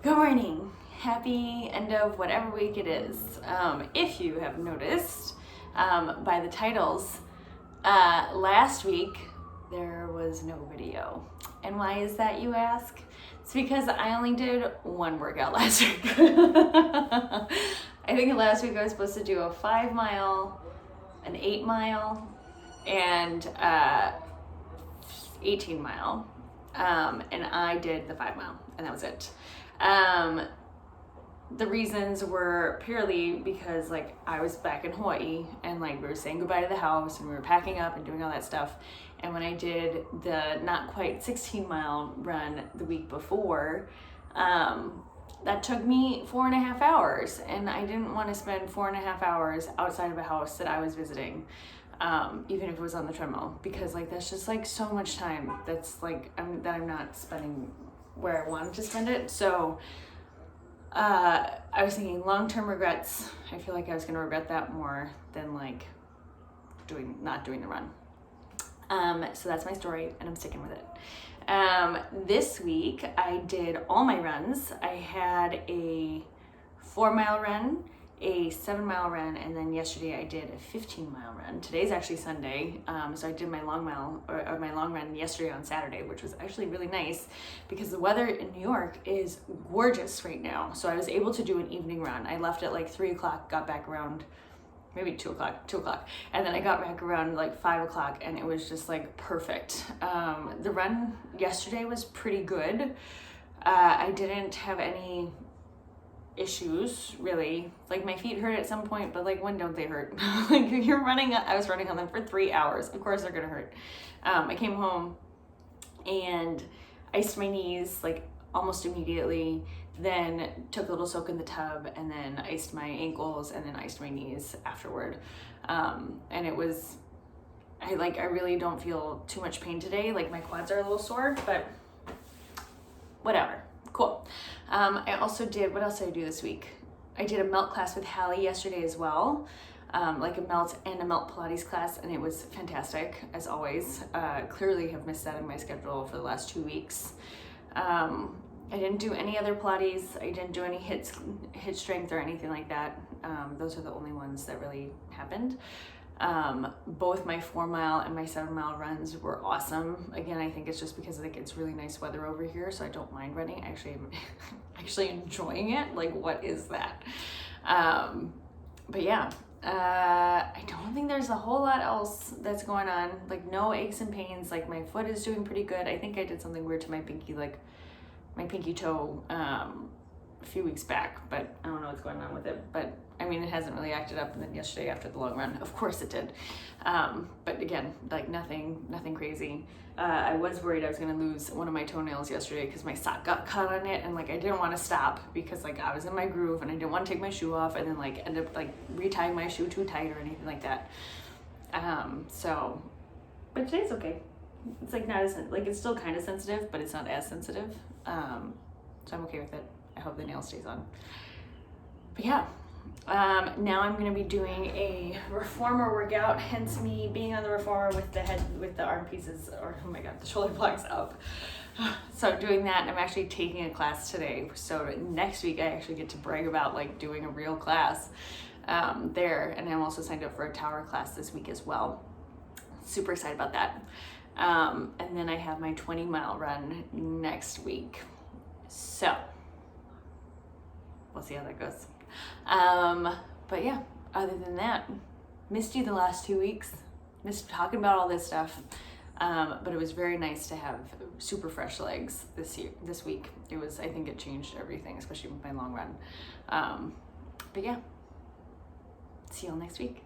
Good morning. Happy end of whatever week it is. If you have noticed by the titles, last week there was no video. And why is that, you ask? It's because I only did one workout last week. I think last week I was supposed to do a 5 mile, an 8 mile, and 18 mile. And I did the 5 mile, and that was it. The reasons were purely because like I was back in Hawaii and like we were saying goodbye to the house and we were packing up and doing all that stuff. And when I did the not quite 16 mile run the week before, that took me 4.5 hours, and I didn't want to spend 4.5 hours outside of a house that I was visiting, even if it was on the treadmill, because like that's just like so much time that's like I'm not spending where I wanted to spend it. So I was thinking long-term regrets. I feel like I was going to regret that more than like not doing the run. So that's my story, and I'm sticking with it. This week I did all my runs. I had a 4 mile run, a 7 mile run, and then yesterday I did a 15 mile run. Today's actually Sunday, so I did my long run yesterday on Saturday, which was actually really nice because the weather in New York is gorgeous right now. So I was able to do an evening run. I left at like 3 o'clock, got back around maybe 2 o'clock, and then I got back around like 5 o'clock, and it was just like perfect. The run yesterday was pretty good. I didn't have any issues really. Like my feet hurt at some point, but like when don't they hurt? Like I was running on them for 3 hours. Of course they're gonna hurt. I came home and iced my knees like almost immediately, then took a little soak in the tub, and then iced my ankles, and then iced my knees afterward. And it was, I really don't feel too much pain today. Like my quads are a little sore, but whatever. Cool. I also did, what else did I do this week? I did a melt class with Hallie yesterday as well. Like a melt and a melt Pilates class, and it was fantastic as always. Clearly have missed that in my schedule for the last 2 weeks. I didn't do any other Pilates. I didn't do any hit strength or anything like that. Those are the only ones that really happened. Both my 4 mile and my 7 mile runs were awesome. Again, I think it's just because like it's really nice weather over here, so I don't mind running. Actually, I'm actually enjoying it. Like, what is that? But yeah, I don't think there's a whole lot else that's going on. Like no aches and pains. Like my foot is doing pretty good. I think I did something weird to my pinky, like my pinky toe, a few weeks back, but I don't know what's going on with it. But I mean, it hasn't really acted up. And then yesterday after the long run, of course it did. But again, like nothing crazy. I was worried I was gonna lose one of my toenails yesterday because my sock got caught on it, and like I didn't want to stop because like I was in my groove and I didn't want to take my shoe off and then like end up like retying my shoe too tight or anything like that. But today's okay. It's like not as like it's still kind of sensitive, but it's not as sensitive. So I'm okay with it. I hope the nail stays on. But yeah, now I'm gonna be doing a reformer workout, hence me being on the reformer with the arm pieces, or oh my god, the shoulder blocks up. So I'm doing that, and I'm actually taking a class today. So next week I actually get to brag about like doing a real class there, and I'm also signed up for a tower class this week as well. Super excited about that. And then I have my 20 mile run next week. So we'll see how that goes. But yeah, other than that, missed you the last 2 weeks. Missed talking about all this stuff. But it was very nice to have super fresh legs this week. I think it changed everything, especially with my long run. But yeah, see y'all next week.